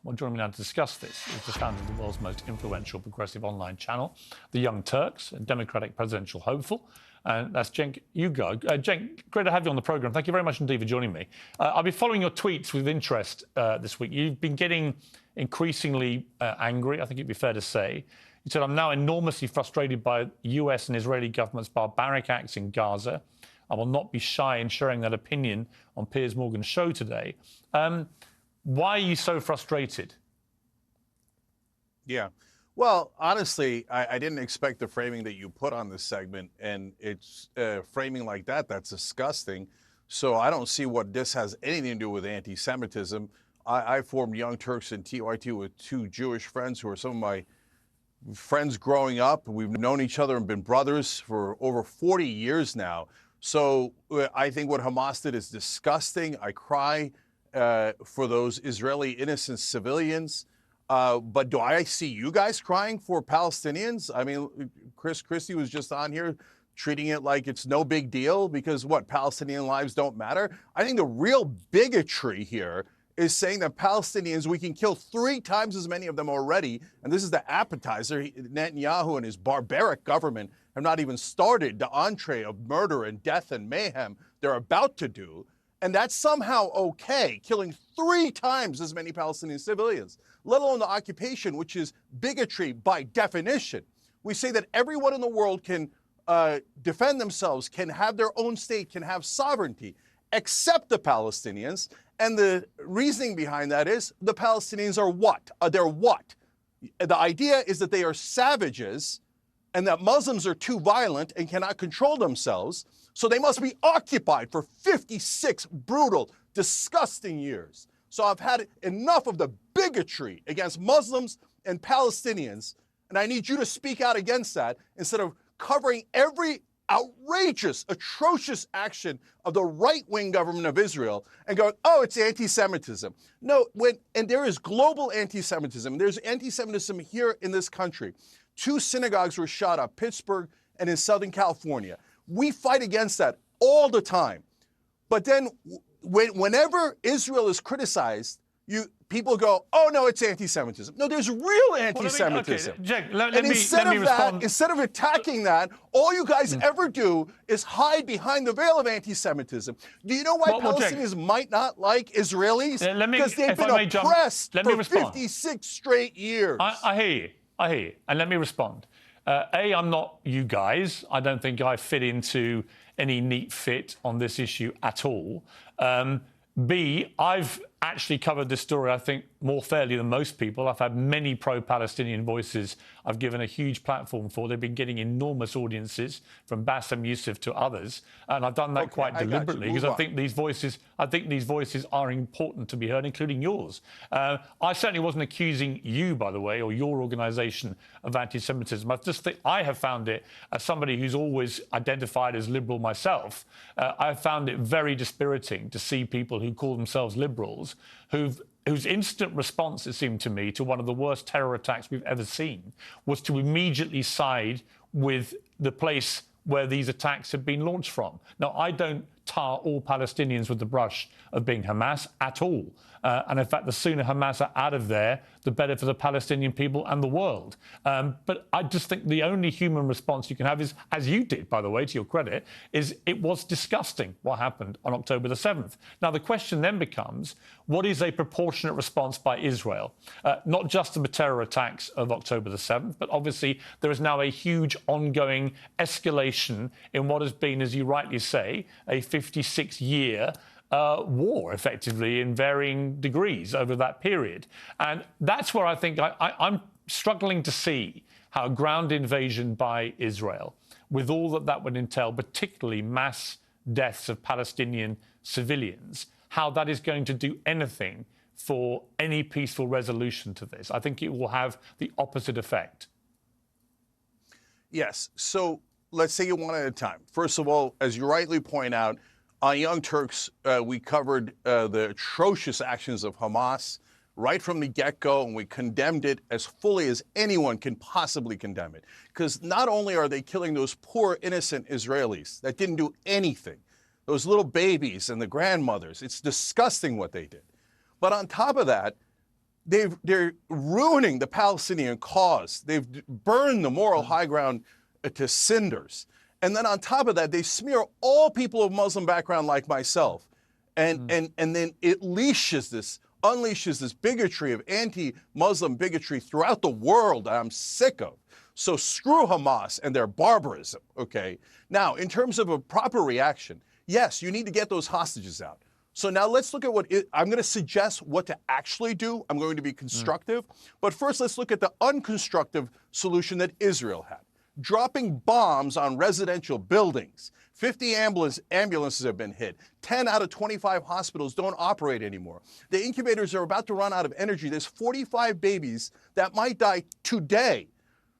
Well, joining me now to discuss this is the founder of the world's most influential progressive online channel, The Young Turks, a Democratic presidential hopeful. And that's Cenk Uygur. Cenk, great to have you on the programme. Thank you very much indeed for joining me. I've been following your tweets with interest this week. You've been getting increasingly angry, I think it'd be fair to say. You said, I'm now enormously frustrated by US and Israeli government's barbaric acts in Gaza. I will not be shy in sharing that opinion on Piers Morgan's show today. Why are you so frustrated? Yeah. Well, honestly, I didn't expect the framing that you put on this segment, and it's framing like that. That's disgusting. So I don't see what this has anything to do with anti-Semitism. I formed Young Turks and TYT with two Jewish friends who are some of my friends growing up. We've known each other and been brothers for over 40 years now. So I think what Hamas did is disgusting. I cry for those Israeli innocent civilians. But do I see you guys crying for Palestinians? I mean, Chris Christie was just on here treating it like it's no big deal because what, Palestinian lives don't matter? I think the real bigotry here is saying that Palestinians, we can kill 3 times as many of them already. And this is the appetizer. Netanyahu and his barbaric government have not even started the entree of murder and death and mayhem they're about to do. And that's somehow okay, killing 3 times as many Palestinian civilians, let alone the occupation, which is bigotry by definition. We say that everyone in the world can defend themselves, can have their own state, can have sovereignty, except the Palestinians. And the reasoning behind that is the Palestinians are what? They're what? The idea is that they are savages and that Muslims are too violent and cannot control themselves, so they must be occupied for 56 brutal, disgusting years. So I've had enough of the bigotry against Muslims and Palestinians, and I need you to speak out against that instead of covering every outrageous, atrocious action of the right-wing government of Israel and going, oh, it's anti-Semitism. No, and there is global anti-Semitism. There's anti-Semitism here in this country. 2 synagogues were shot up, Pittsburgh and in Southern California. We fight against that all the time. But then whenever Israel is criticized, people go, oh, no, it's anti-Semitism. No, there's real anti-Semitism. Instead of attacking that, all you guys ever do is hide behind the veil of anti-Semitism. Do you know why Palestinians might not like Israelis? Because they've been oppressed for 56 straight years. I hear you. And let me respond. A, I'm not you guys. I don't think I fit into any neat fit on this issue at all. B, I've actually covered this story, I think, more fairly than most people. I've had many pro-Palestinian voices I've given a huge platform for. They've been getting enormous audiences, from Bassem Youssef to others, and I've done that quite deliberately because I think these voices are important to be heard, including yours. I certainly wasn't accusing you, by the way, or your organisation of anti-Semitism. I just think I have found it, as somebody who's always identified as liberal myself, I've found it very dispiriting to see people who call themselves liberals whose instant response, it seemed to me, to one of the worst terror attacks we've ever seen was to immediately side with the place where these attacks had been launched from. Now, I don't tar all Palestinians with the brush of being Hamas at all. And in fact, the sooner Hamas are out of there, the better for the Palestinian people and the world. But I just think the only human response you can have is, as you did, by the way, to your credit, is it was disgusting what happened on October the 7th. Now, the question then becomes, what is a proportionate response by Israel? Not just to the terror attacks of October the 7th, but obviously there is now a huge ongoing escalation in what has been, as you rightly say, a 56-year war, effectively, in varying degrees over that period. And that's where I think I'm struggling to see how a ground invasion by Israel, with all that would entail, particularly mass deaths of Palestinian civilians, how that is going to do anything for any peaceful resolution to this. I think it will have the opposite effect. Yes. So let's take it one at a time. First of all, as you rightly point out, on Young Turks, we covered the atrocious actions of Hamas right from the get-go, and we condemned it as fully as anyone can possibly condemn it. Because not only are they killing those poor, innocent Israelis that didn't do anything, those little babies and the grandmothers, it's disgusting what they did. But on top of that, they're ruining the Palestinian cause. They've burned the moral high ground to cinders. And then on top of that, they smear all people of Muslim background like myself. And then it unleashes this bigotry of anti-Muslim bigotry throughout the world that I'm sick of. So screw Hamas and their barbarism, okay? Now, in terms of a proper reaction, yes, you need to get those hostages out. So now let's look at I'm going to suggest what to actually do. I'm going to be constructive. But first, let's look at the unconstructive solution that Israel had. Dropping bombs on residential buildings. 50 ambulances have been hit. 10 out of 25 hospitals don't operate anymore. The incubators are about to run out of energy. There's 45 babies that might die today.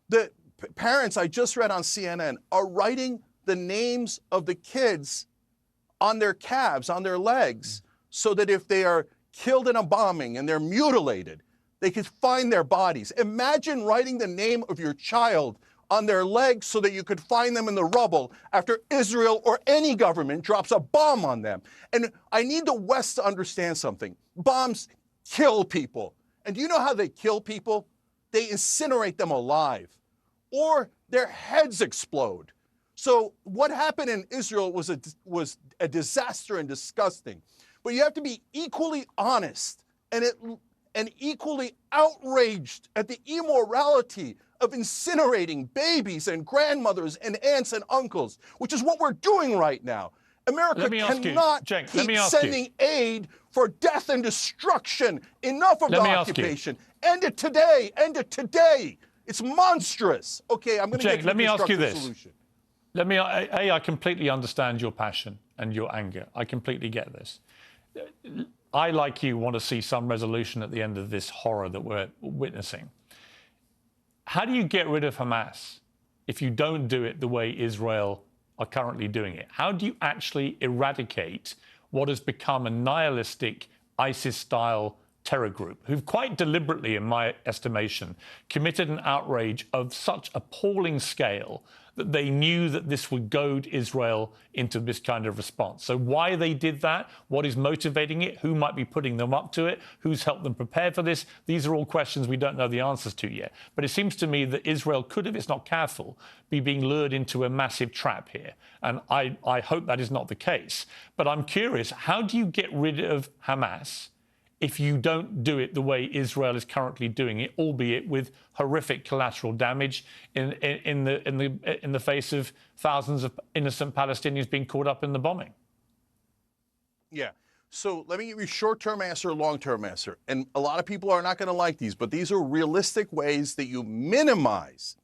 The parents I just read on CNN are writing the names of the kids on their calves, on their legs, so that if they are killed in a bombing and they're mutilated, they could find their bodies. Imagine writing the name of your child on their legs so that you could find them in the rubble after Israel or any government drops a bomb on them. And I need the West to understand something. Bombs kill people. And do you know how they kill people? They incinerate them alive, or their heads explode. So what happened in Israel was a disaster and disgusting. But you have to be equally honest and equally outraged at the immorality of incinerating babies and grandmothers and aunts and uncles, which is what we're doing right now. America cannot keep sending aid for death and destruction. Enough of the occupation. End it today. End it today. It's monstrous. Okay, I'm going to get to the constructive solution. I completely understand your passion and your anger. I completely get this. I, like you, want to see some resolution at the end of this horror that we're witnessing. How do you get rid of Hamas if you don't do it the way Israel are currently doing it? How do you actually eradicate what has become a nihilistic ISIS-style terror group who've quite deliberately, in my estimation, committed an outrage of such appalling scale that they knew that this would goad Israel into this kind of response? So why they did that, what is motivating it, who might be putting them up to it, who's helped them prepare for this, these are all questions we don't know the answers to yet. But it seems to me that Israel could, if it's not careful, be being lured into a massive trap here. And I hope that is not the case. But I'm curious, how do you get rid of Hamas if you don't do it the way Israel is currently doing it, albeit with horrific collateral damage in the face of thousands of innocent Palestinians being caught up in the bombing? Yeah. So let me give you a short-term answer, long-term answer. And a lot of people are not going to like these, but these are realistic ways that you minimize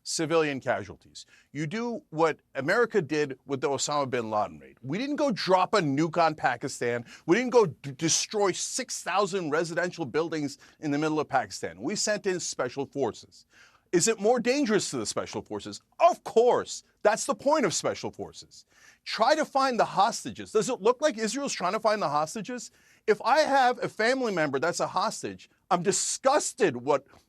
civilian casualties. You do what America did with the Osama bin Laden raid. We didn't go drop a nuke on Pakistan. We didn't go destroy 6,000 residential buildings in the middle of Pakistan. We sent in special forces. Is it more dangerous to the special forces? Of course. That's the point of special forces. Try to find the hostages. Does it look like Israel's trying to find the hostages? If I have a family member that's a hostage, I'm disgusted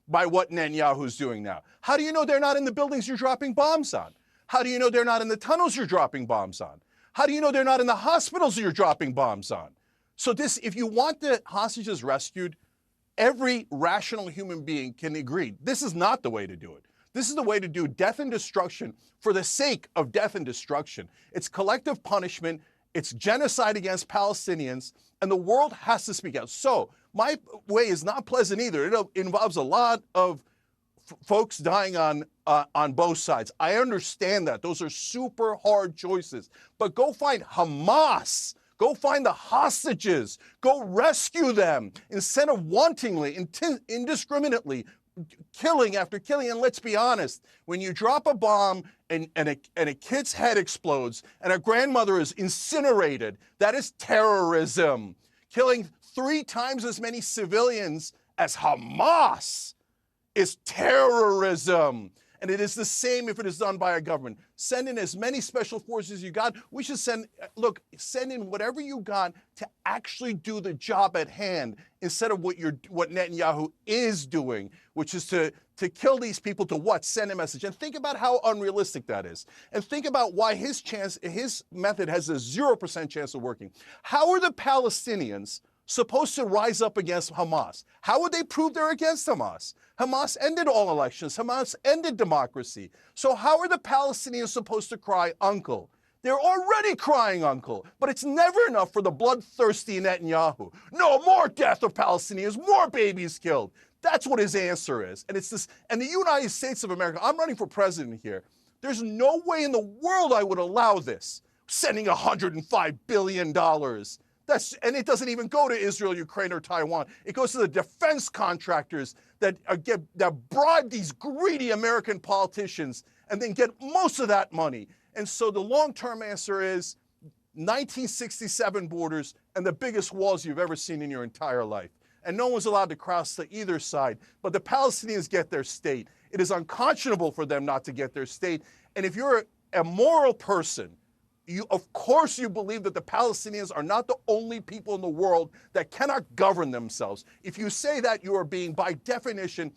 by what Netanyahu's doing now. How do you know they're not in the buildings you're dropping bombs on? How do you know they're not in the tunnels you're dropping bombs on? How do you know they're not in the hospitals you're dropping bombs on? So if you want the hostages rescued, every rational human being can agree this is not the way to do it. This is the way to do death and destruction for the sake of death and destruction. It's collective punishment. It's genocide against Palestinians, and the world has to speak out. So my way is not pleasant either. It involves a lot of folks dying on both sides. I understand that. Those are super hard choices. But go find Hamas. Go find the hostages. Go rescue them instead of wantonly, indiscriminately killing after killing. And let's be honest, when you drop a bomb and a kid's head explodes and a grandmother is incinerated, that is terrorism. Killing 3 times as many civilians as Hamas is terrorism. And it is the same if it is done by a government. Send in as many special forces as you got. We should send in whatever you got to actually do the job at hand instead of what Netanyahu is doing, which is to kill these people to what? Send a message. And think about how unrealistic that is. And think about why his method has a 0% chance of working. How are the Palestinians supposed to rise up against Hamas. How would they prove they're against Hamas? Hamas ended all elections. Hamas ended democracy. So how are the Palestinians supposed to cry uncle? They're already crying uncle, but it's never enough for the bloodthirsty Netanyahu. No, more death of Palestinians, more babies killed. That's what his answer is. And it's this, and the United States of America, I'm running for president here. There's no way in the world I would allow this, sending $105 billion. And it doesn't even go to Israel, Ukraine, or Taiwan. It goes to the defense contractors that bribe these greedy American politicians and then get most of that money. And so the long-term answer is 1967 borders and the biggest walls you've ever seen in your entire life. And no one's allowed to cross to either side. But the Palestinians get their state. It is unconscionable for them not to get their state. And if you're a moral person, of course you believe that the Palestinians are not the only people in the world that cannot govern themselves. If you say that, you are being, by definition,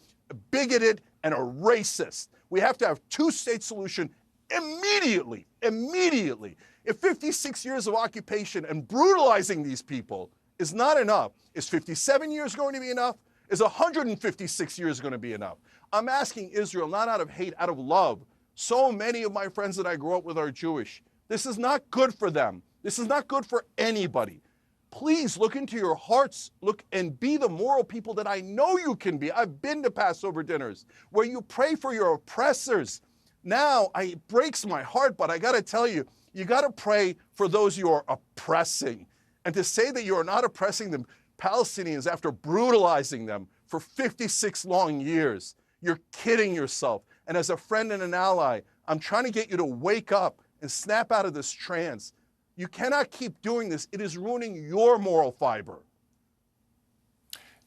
bigoted and a racist. We have to have two-state solution immediately. If 56 years of occupation and brutalizing these people is not enough, is 57 years going to be enough? Is 156 years going to be enough? I'm asking Israel, not out of hate, out of love. So many of my friends that I grew up with are Jewish. This is not good for them. This is not good for anybody. Please look into your hearts, look and be the moral people that I know you can be. I've been to Passover dinners where you pray for your oppressors. Now, it breaks my heart, but I got to tell you, you got to pray for those you are oppressing. And to say that you are not oppressing the Palestinians after brutalizing them for 56 long years, you're kidding yourself. And as a friend and an ally, I'm trying to get you to wake up and snap out of this trance. You cannot keep doing this. It is ruining your moral fiber.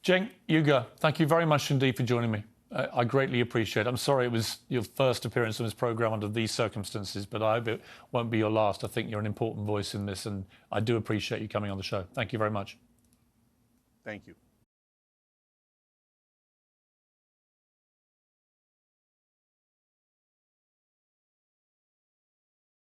Cenk, Uygur, thank you very much indeed for joining me. I greatly appreciate it. I'm sorry it was your first appearance on this programme under these circumstances, but I hope it won't be your last. I think you're an important voice in this, and I do appreciate you coming on the show. Thank you very much. Thank you.